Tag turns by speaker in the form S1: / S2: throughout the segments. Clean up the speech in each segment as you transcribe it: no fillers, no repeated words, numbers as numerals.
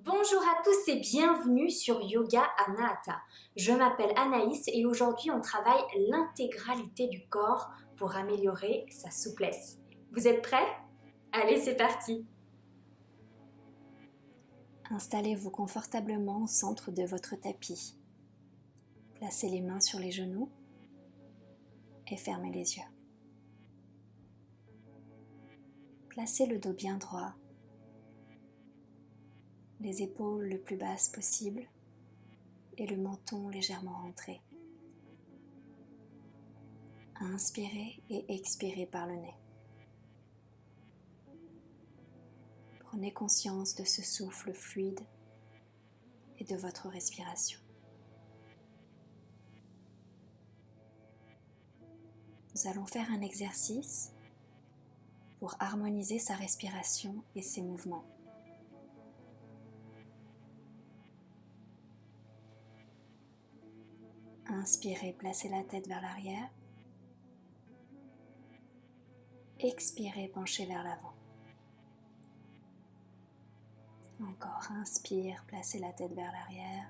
S1: Bonjour à tous et bienvenue sur Yoga Anahata. Je m'appelle Anaïs et aujourd'hui on travaille l'intégralité du corps pour améliorer sa souplesse. Vous êtes prêts? Allez, c'est parti!
S2: Installez-vous confortablement au centre de votre tapis. Placez les mains sur les genoux et fermez les yeux. Placez le dos bien droit, les épaules le plus basses possible et le menton légèrement rentré. Inspirez et expirez par le nez. Prenez conscience de ce souffle fluide et de votre respiration. Nous allons faire un exercice pour harmoniser sa respiration et ses mouvements. Inspirez, placez la tête vers l'arrière. Expirez, penchez vers l'avant. Encore, inspire, placez la tête vers l'arrière.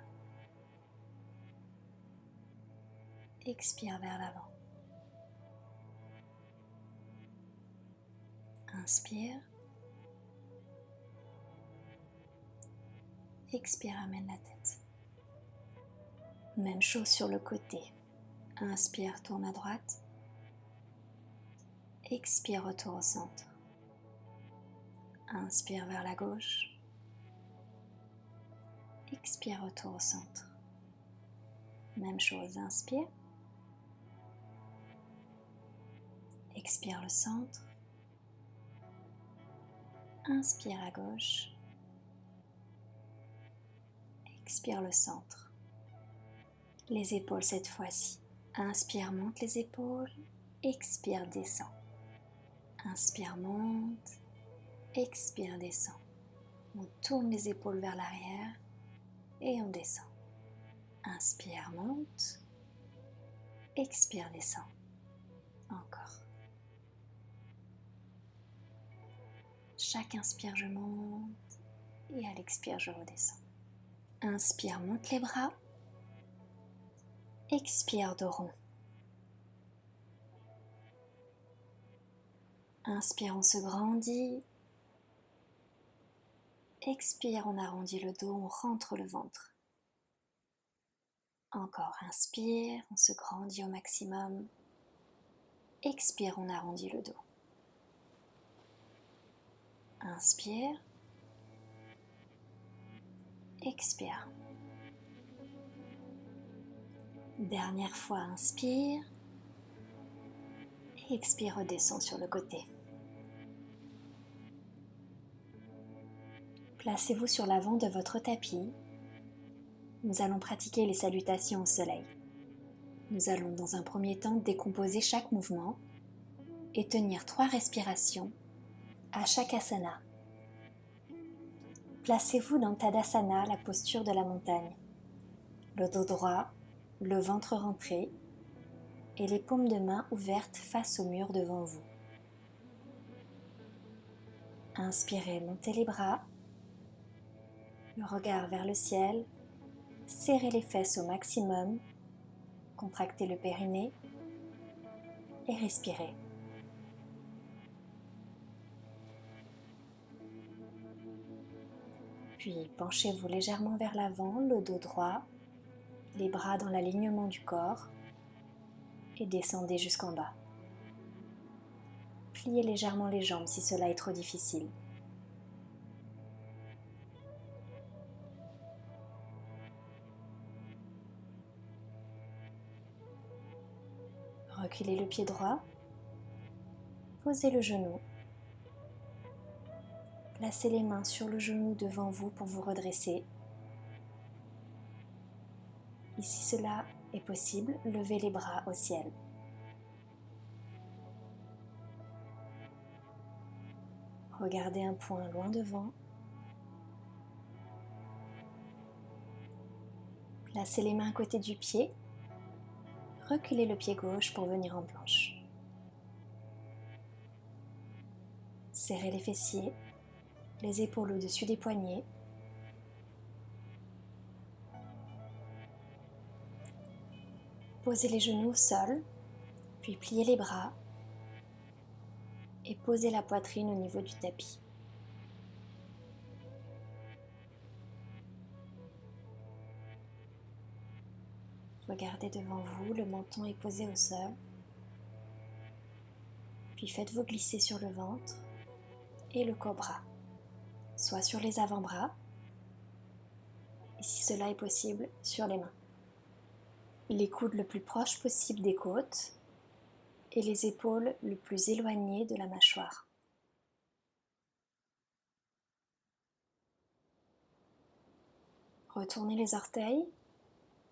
S2: Expire vers l'avant. Inspire. Expire, amène la tête. Même chose sur le côté. Inspire, tourne à droite. Expire, retour au centre. Inspire vers la gauche. Expire, retour au centre. Même chose, inspire. Expire le centre. Inspire à gauche. Expire le centre. Les épaules cette fois-ci. Inspire, monte les épaules. Expire, descend. Inspire, monte. Expire, descend. On tourne les épaules vers l'arrière et on descend. Inspire, monte. Expire, descend. Encore. Chaque inspire, je monte et à l'expire, je redescends. Inspire, monte les bras. Expire, dos rond. Inspire, on se grandit. Expire, on arrondit le dos, on rentre le ventre. Encore, inspire, on se grandit au maximum. Expire, on arrondit le dos. Inspire. Expire. Dernière fois, inspire. Et expire, redescend sur le côté. Placez-vous sur l'avant de votre tapis. Nous allons pratiquer les salutations au soleil. Nous allons dans un premier temps décomposer chaque mouvement et tenir 3 respirations à chaque asana. Placez-vous dans Tadasana, la posture de la montagne. Le dos droit, le ventre rentré et les paumes de main ouvertes face au mur devant vous. Inspirez, montez les bras, le regard vers le ciel, serrez les fesses au maximum, contractez le périnée et respirez. Puis penchez-vous légèrement vers l'avant, le dos droit, les bras dans l'alignement du corps et descendez jusqu'en bas. Pliez légèrement les jambes si cela est trop difficile. Reculez le pied droit, posez le genou. Placez les mains sur le genou devant vous pour vous redresser. Et si cela est possible, levez les bras au ciel. Regardez un point loin devant. Placez les mains à côté du pied. Reculez le pied gauche pour venir en planche. Serrez les fessiers, les épaules au-dessus des poignets. Posez les genoux au sol, puis pliez les bras et posez la poitrine au niveau du tapis. Regardez devant vous, le menton est posé au sol. Puis faites-vous glisser sur le ventre et le cobra, soit sur les avant-bras et si cela est possible, sur les mains. Les coudes le plus proche possible des côtes et les épaules le plus éloignées de la mâchoire. Retournez les orteils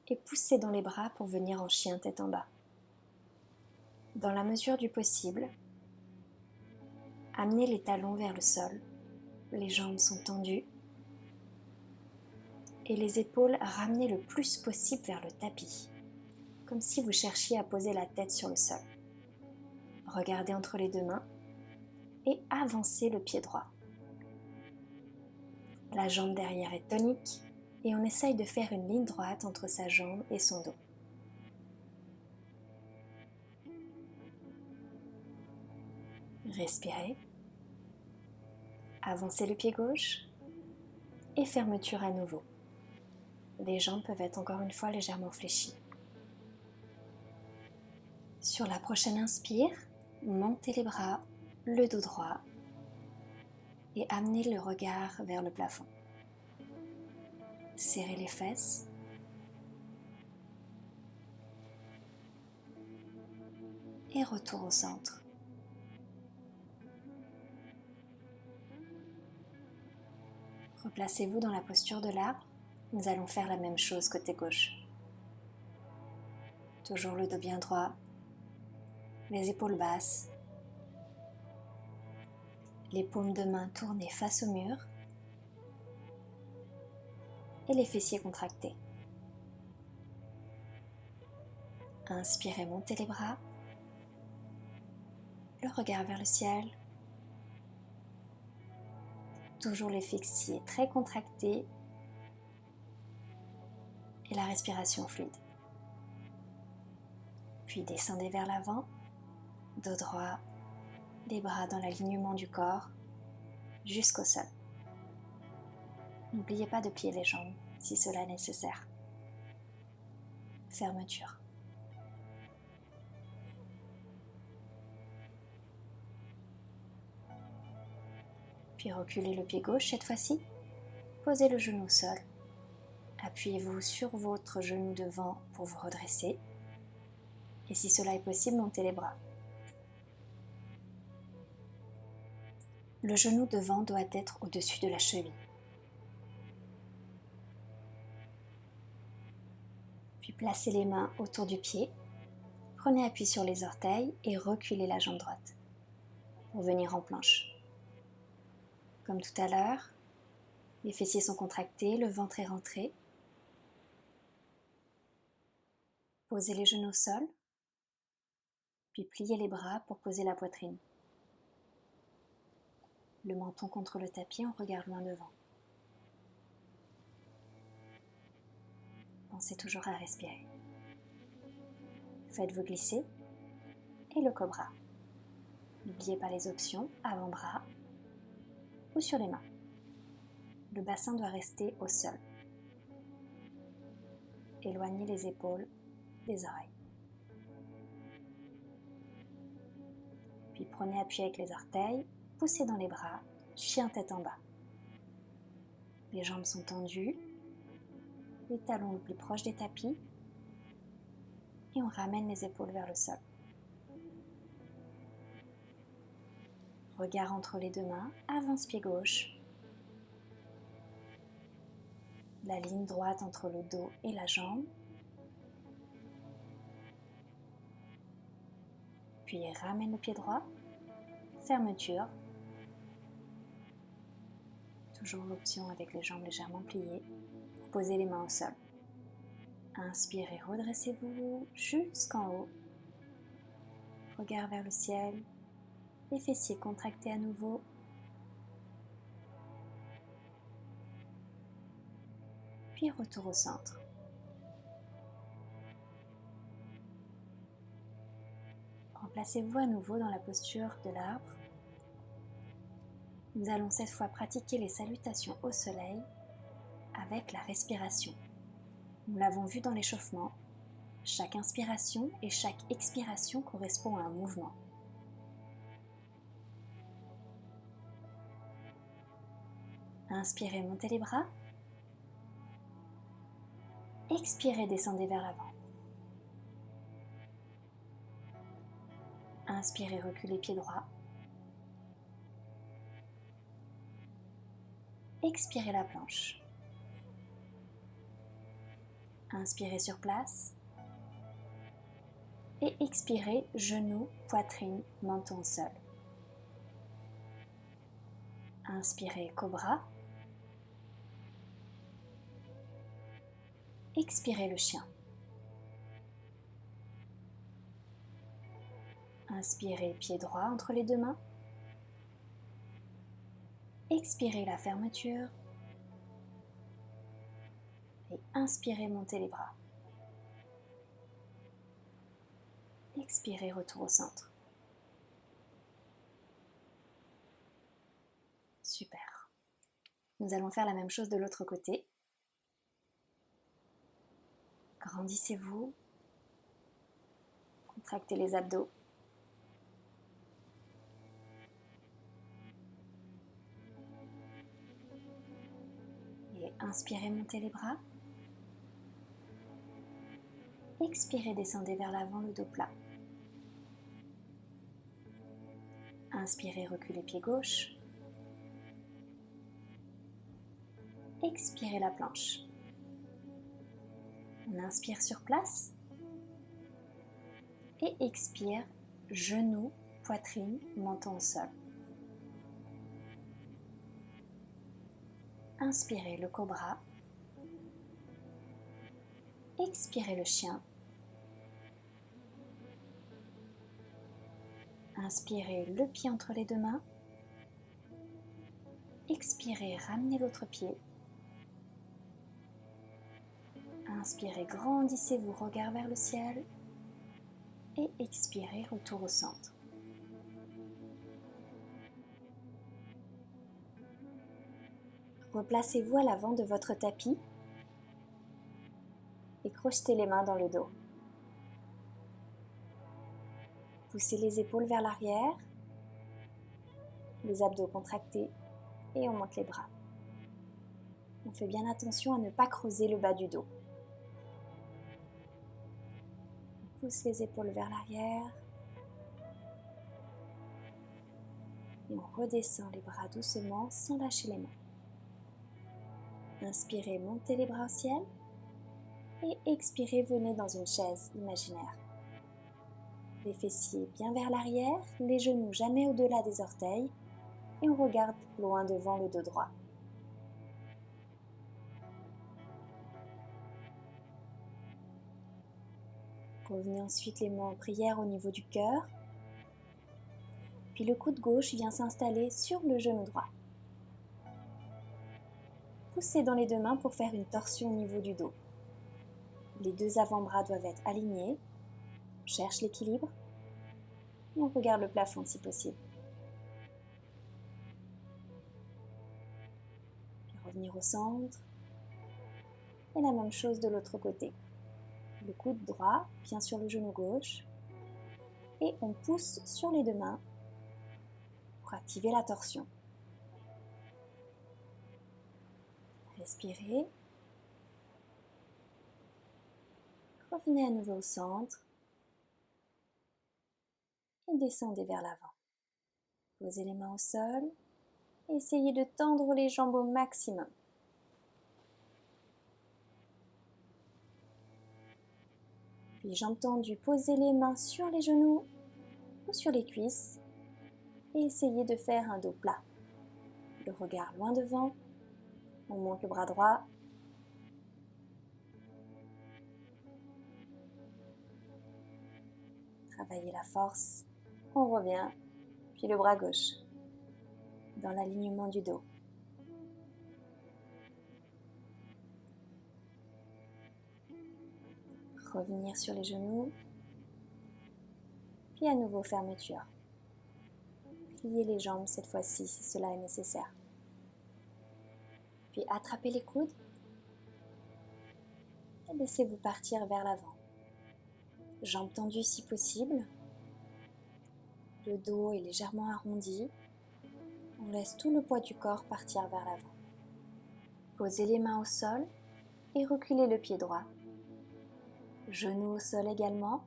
S2: et poussez dans les bras pour venir en chien tête en bas. Dans la mesure du possible, amenez les talons vers le sol, les jambes sont tendues et les épaules ramenez le plus possible vers le tapis, comme si vous cherchiez à poser la tête sur le sol. Regardez entre les deux mains et avancez le pied droit. La jambe derrière est tonique et on essaye de faire une ligne droite entre sa jambe et son dos. Respirez. Avancez le pied gauche et fermeture à nouveau. Les jambes peuvent être encore une fois légèrement fléchies. Sur la prochaine inspire, montez les bras, le dos droit et amenez le regard vers le plafond. Serrez les fesses. Et retour au centre. Replacez-vous dans la posture de l'arbre. Nous allons faire la même chose côté gauche. Toujours le dos bien droit, les épaules basses, les paumes de main tournées face au mur et les fessiers contractés. Inspirez, montez les bras, le regard vers le ciel. Toujours les fessiers très contractés et la respiration fluide. Puis descendez vers l'avant, dos droit, les bras dans l'alignement du corps jusqu'au sol. N'oubliez pas de plier les jambes si cela est nécessaire. Fermeture. Puis reculez le pied gauche cette fois-ci. Posez le genou au sol. Appuyez-vous sur votre genou devant pour vous redresser. Et si cela est possible, montez les bras. Le genou devant doit être au-dessus de la cheville. Puis placez les mains autour du pied. Prenez appui sur les orteils et reculez la jambe droite pour venir en planche. Comme tout à l'heure, les fessiers sont contractés, le ventre est rentré. Posez les genoux au sol, puis pliez les bras pour poser la poitrine. Le menton contre le tapis, on regarde loin devant. Pensez toujours à respirer. Faites-vous glisser et le cobra. N'oubliez pas les options, avant-bras ou sur les mains. Le bassin doit rester au sol. Éloignez les épaules des oreilles. Puis prenez appui avec les orteils, poussez dans les bras, chien tête en bas. Les jambes sont tendues, les talons le plus proche des tapis et on ramène les épaules vers le sol. Regard entre les deux mains, avance pied gauche. La ligne droite entre le dos et la jambe. Puis ramène le pied droit. Fermeture. Toujours l'option avec les jambes légèrement pliées pour poser les mains au sol. Inspirez, redressez-vous jusqu'en haut. Regard vers le ciel. Les fessiers contractés à nouveau. Puis retour au centre. Placez-vous à nouveau dans la posture de l'arbre. Nous allons cette fois pratiquer les salutations au soleil avec la respiration. Nous l'avons vu dans l'échauffement, chaque inspiration et chaque expiration correspond à un mouvement. Inspirez, montez les bras. Expirez, descendez vers l'avant. Inspirez, reculez pied droit. Expirez la planche. Inspirez sur place. Et expirez, genoux, poitrine, menton au sol. Inspirez, cobra. Expirez le chien. Inspirez, pied droit entre les deux mains. Expirez la fermeture. Et inspirez, montez les bras. Expirez, retour au centre. Super. Nous allons faire la même chose de l'autre côté. Grandissez-vous. Contractez les abdos. Et inspirez, montez les bras. Expirez, descendez vers l'avant, le dos plat. Inspirez, reculez pied gauche. Expirez la planche. On inspire sur place. Et expire, genoux, poitrine, menton au sol. Inspirez le cobra. Expirez le chien. Inspirez le pied entre les deux mains. Expirez, ramenez l'autre pied. Inspirez, grandissez-vous, regard vers le ciel. Et expirez, retour au centre. Replacez-vous à l'avant de votre tapis et crochetez les mains dans le dos. Poussez les épaules vers l'arrière, les abdos contractés et on monte les bras. On fait bien attention à ne pas creuser le bas du dos. On pousse les épaules vers l'arrière et on redescend les bras doucement sans lâcher les mains. Inspirez, montez les bras au ciel et expirez, venez dans une chaise imaginaire. Les fessiers bien vers l'arrière, les genoux jamais au-delà des orteils et on regarde loin devant le dos droit. Revenez ensuite les mains en prière au niveau du cœur. Puis le coude gauche vient s'installer sur le genou droit. Poussez dans les deux mains pour faire une torsion au niveau du dos. Les deux avant-bras doivent être alignés. On cherche l'équilibre et on regarde le plafond si possible. Puis revenir au centre. Et la même chose de l'autre côté. Le coude droit vient sur le genou gauche et on pousse sur les deux mains pour activer la torsion. Respirez. Revenez à nouveau au centre et descendez vers l'avant. Posez les mains au sol et essayez de tendre les jambes au maximum. Puis jambes tendues, posez les mains sur les genoux ou sur les cuisses et essayez de faire un dos plat. Le regard loin devant, on monte le bras droit. Travaillez la force, on revient, puis le bras gauche, dans l'alignement du dos. Revenir sur les genoux, puis Puis à nouveau fermeture. Pliez les jambes cette fois-ci si cela est nécessaire. Puis attrapez les coudes et laissez-vous partir vers l'avant. Jambes tendues si possible. Le dos est légèrement arrondi. On laisse tout le poids du corps partir vers l'avant. Posez les mains au sol et reculez le pied droit. Genou au sol également.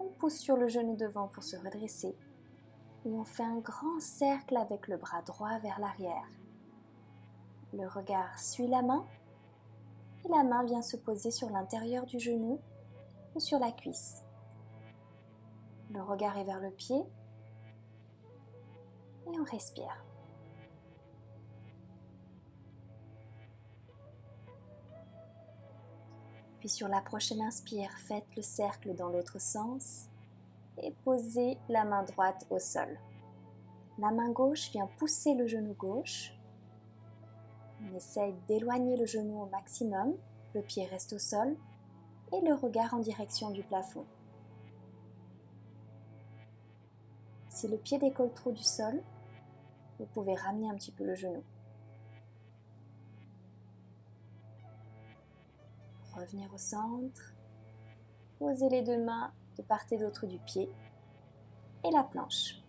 S2: On pousse sur le genou devant pour se redresser. Et on fait un grand cercle avec le bras droit vers l'arrière. Le regard suit la main et la main vient se poser sur l'intérieur du genou ou sur la cuisse. Le regard est vers le pied et on respire. Puis sur la prochaine inspire, faites le cercle dans l'autre sens et posez la main droite au sol. La main gauche vient pousser le genou gauche. On essaye d'éloigner le genou au maximum, le pied reste au sol et le regard en direction du plafond. Si le pied décolle trop du sol, vous pouvez ramener un petit peu le genou. Revenir au centre, posez les deux mains de part et d'autre du pied et la planche.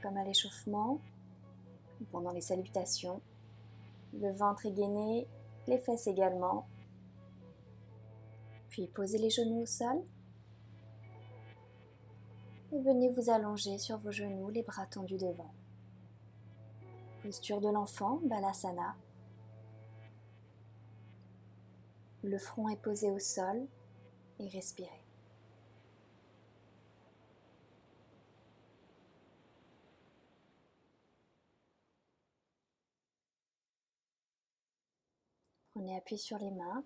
S2: Comme à l'échauffement, pendant les salutations, le ventre est gainé, les fesses également. Puis posez les genoux au sol et venez vous allonger sur vos genoux, les bras tendus devant. Posture de l'enfant, Balasana. Le front est posé au sol et respirez. Prenez appui sur les mains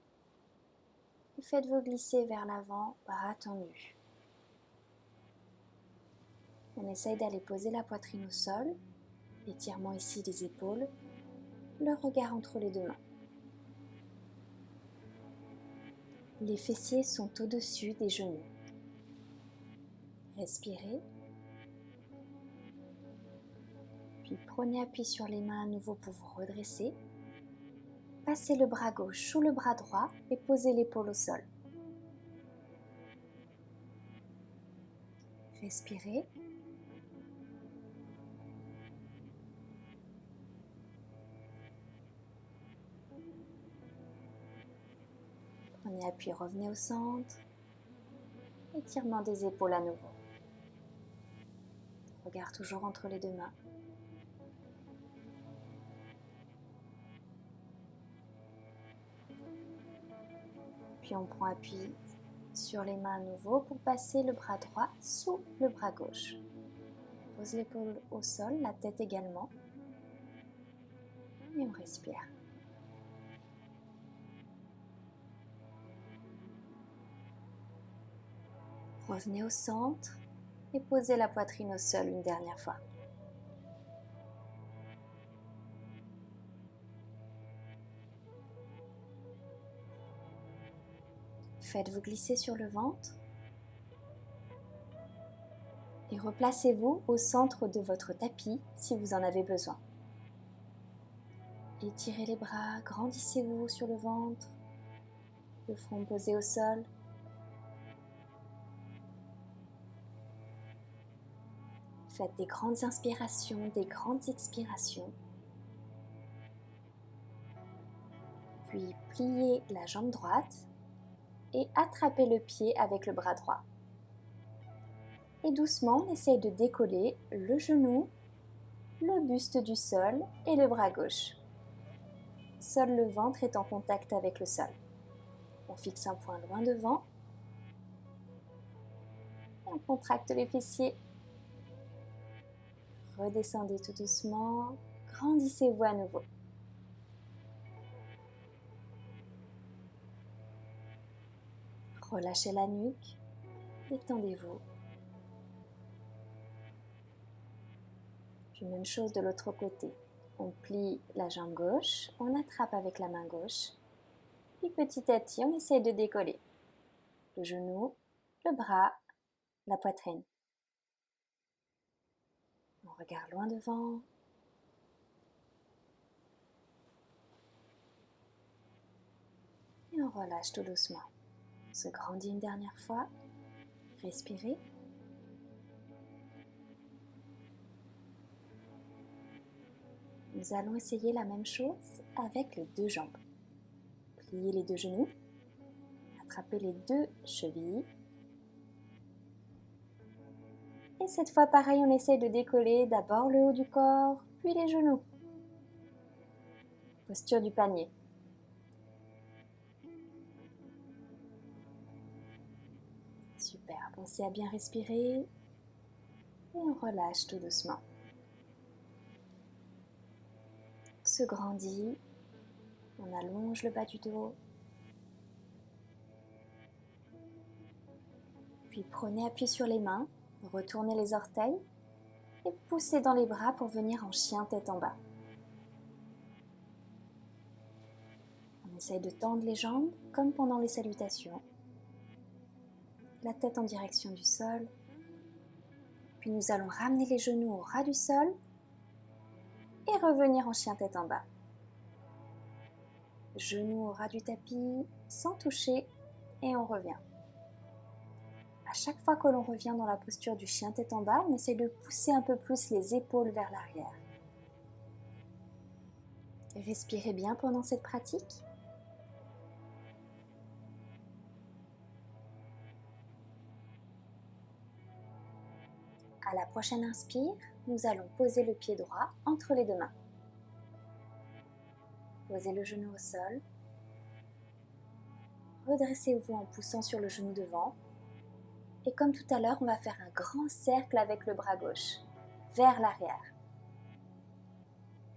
S2: et faites-vous glisser vers l'avant, bras tendus. On essaye d'aller poser la poitrine au sol, étirement ici des épaules, le regard entre les deux mains. Les fessiers sont au-dessus des genoux. Respirez. Puis prenez appui sur les mains à nouveau pour vous redresser. Passez le bras gauche sous le bras droit et posez l'épaule au sol. Respirez. Prenez appui, revenez au centre. Étirement des épaules à nouveau. Regard toujours entre les deux mains. Puis on prend appui sur les mains à nouveau pour passer le bras droit sous le bras gauche. Pose l'épaule au sol, la tête également. Et on respire. Revenez au centre et posez la poitrine au sol une dernière fois. Faites-vous glisser sur le ventre et replacez-vous au centre de votre tapis si vous en avez besoin. Étirez les bras, grandissez-vous sur le ventre, le front posé au sol. Faites des grandes inspirations, des grandes expirations. Puis pliez la jambe droite et attrapez le pied avec le bras droit. Et doucement, on essaye de décoller le genou, le buste du sol et le bras gauche. Seul le ventre est en contact avec le sol. On fixe un point loin devant. Et on contracte les fessiers. Redescendez tout doucement. Grandissez-vous à nouveau. Relâchez la nuque, détendez-vous. Puis même chose de l'autre côté. On plie la jambe gauche, on attrape avec la main gauche. Puis petit à petit, on essaye de décoller. le genou, le bras, la poitrine. On regarde loin devant. Et on relâche tout doucement. On se grandit une dernière fois. Respirez. Nous allons essayer la même chose avec les deux jambes. Pliez les deux genoux. Attrapez les deux chevilles. Et cette fois, pareil, on essaie de décoller d'abord le haut du corps, puis les genoux. Posture du panier. Super, pensez à bien respirer et on relâche tout doucement. On se grandit, on allonge le bas du dos. Puis prenez appui sur les mains, retournez les orteils et poussez dans les bras pour venir en chien tête en bas. On essaye de tendre les jambes comme pendant les salutations. La tête en direction du sol. Puis nous allons ramener les genoux au ras du sol et revenir en chien tête en bas. Genoux au ras du tapis, sans toucher, et on revient. À chaque fois que l'on revient dans la posture du chien tête en bas, on essaie de pousser un peu plus les épaules vers l'arrière. Respirez bien pendant cette pratique. À la prochaine inspire, nous allons poser le pied droit entre les deux mains. Posez le genou au sol. Redressez-vous en poussant sur le genou devant. Et comme tout à l'heure, on va faire un grand cercle avec le bras gauche, vers l'arrière.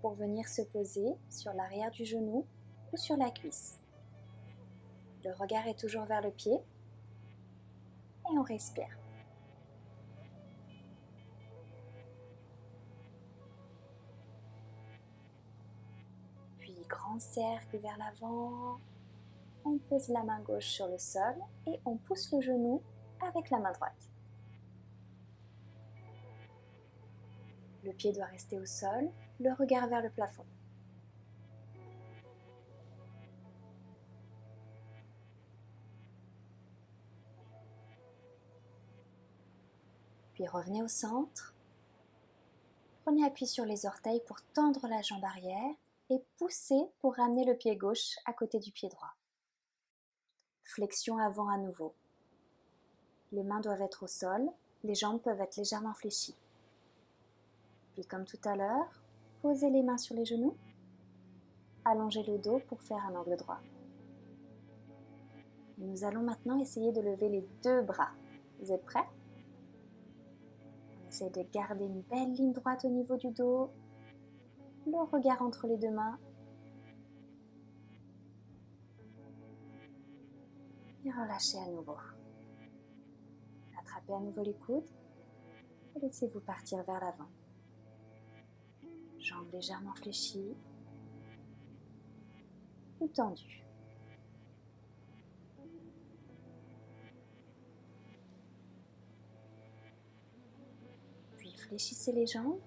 S2: Pour venir se poser sur l'arrière du genou ou sur la cuisse. Le regard est toujours vers le pied. Et on respire. Puis grand cercle vers l'avant. On pose la main gauche sur le sol et on pousse le genou avec la main droite. Le pied doit rester au sol, le regard vers le plafond. Puis revenez au centre. Prenez appui sur les orteils pour tendre la jambe arrière et poussez pour ramener le pied gauche à côté du pied droit. Flexion avant à nouveau. Les mains doivent être au sol, les jambes peuvent être légèrement fléchies. Puis comme tout à l'heure, posez les mains sur les genoux, allongez le dos pour faire un angle droit. Et nous allons maintenant essayer de lever les deux bras. Vous êtes prêts? On essaie de garder une belle ligne droite au niveau du dos, le regard entre les deux mains. Et relâchez à nouveau. Attrapez à nouveau les coudes et laissez-vous partir vers l'avant. Jambes légèrement fléchies ou tendues. Puis fléchissez les jambes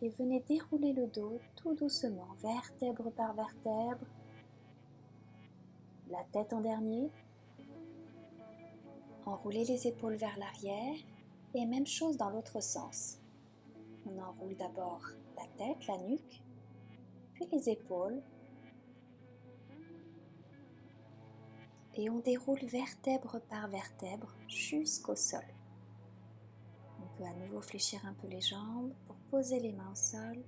S2: et venez dérouler le dos tout doucement, vertèbre par vertèbre. La tête en dernier. Enroulez les épaules vers l'arrière et même chose dans l'autre sens. On enroule d'abord la tête, la nuque, puis les épaules. Et on déroule vertèbre par vertèbre jusqu'au sol. On peut à nouveau fléchir un peu les jambes pour poser les mains au sol.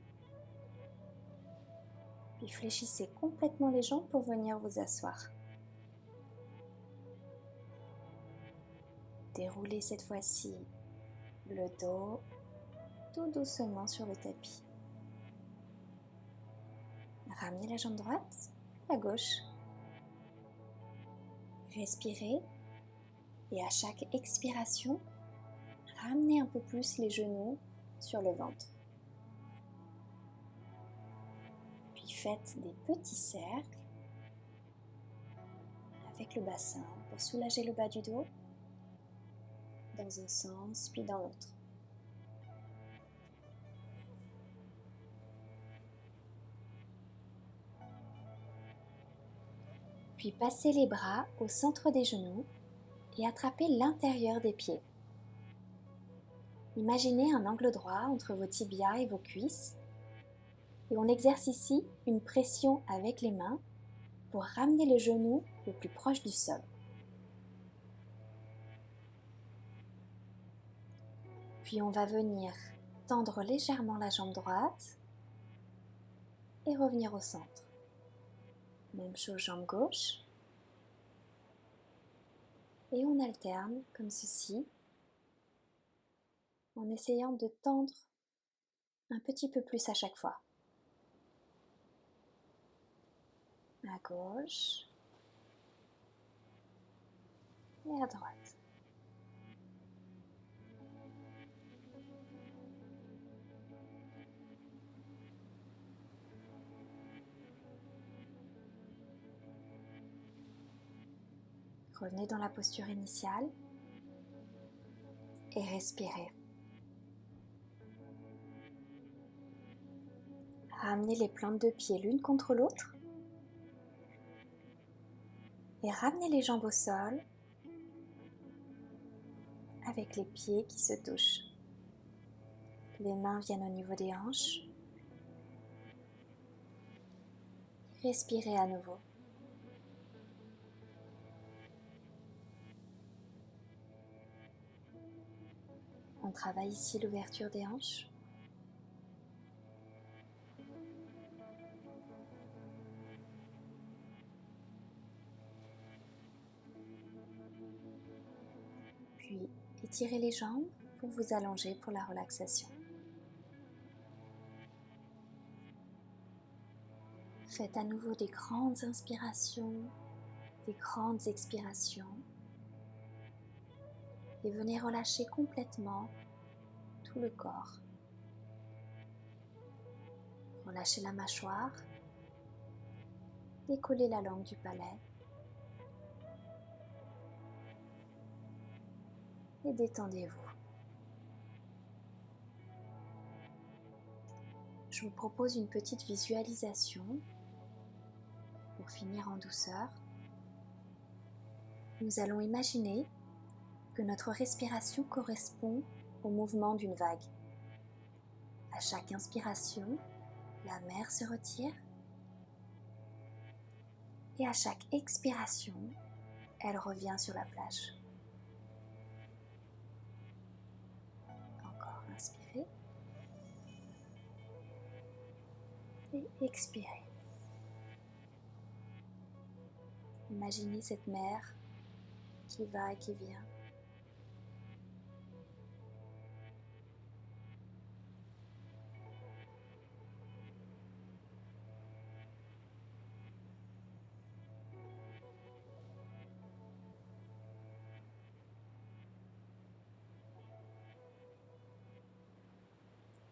S2: Puis fléchissez complètement les jambes pour venir vous asseoir. Déroulez cette fois-ci le dos tout doucement sur le tapis. Ramenez la jambe droite, la gauche. Respirez et à chaque expiration, ramenez un peu plus les genoux sur le ventre. Puis faites des petits cercles avec le bassin. pour soulager le bas du dos, dans un sens puis dans l'autre. Puis passez les bras au centre des genoux et attrapez l'intérieur des pieds. Imaginez un angle droit entre vos tibias et vos cuisses et on exerce ici une pression avec les mains pour ramener le genou le plus proche du sol. Puis on va venir tendre légèrement la jambe droite et revenir au centre. Même chose, jambe gauche. Et on alterne comme ceci, en essayant de tendre un petit peu plus à chaque fois. À gauche et à droite. Revenez dans la posture initiale et respirez. Ramenez les plantes de pied l'une contre l'autre et ramenez les jambes au sol avec les pieds qui se touchent. Les mains viennent au niveau des hanches. Respirez à nouveau. On travaille ici l'ouverture des hanches. Puis étirez les jambes pour vous allonger pour la relaxation. Faites à nouveau des grandes inspirations, des grandes expirations. Et venez relâcher complètement tout le corps. Relâchez la mâchoire, décollez la langue du palais et détendez-vous. Je vous propose une petite visualisation pour finir en douceur. Nous allons imaginer que notre respiration correspond au mouvement d'une vague. À chaque inspiration, la mer se retire et à chaque expiration, elle revient sur la plage. Encore inspirez et expirez. Imaginez cette mer qui va et qui vient.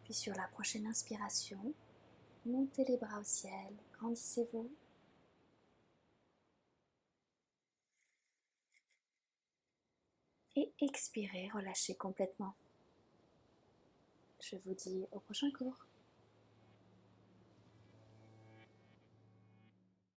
S2: Puis sur la prochaine inspiration, montez les bras au ciel, grandissez-vous. Et expirez, relâchez complètement. Je vous dis au prochain cours.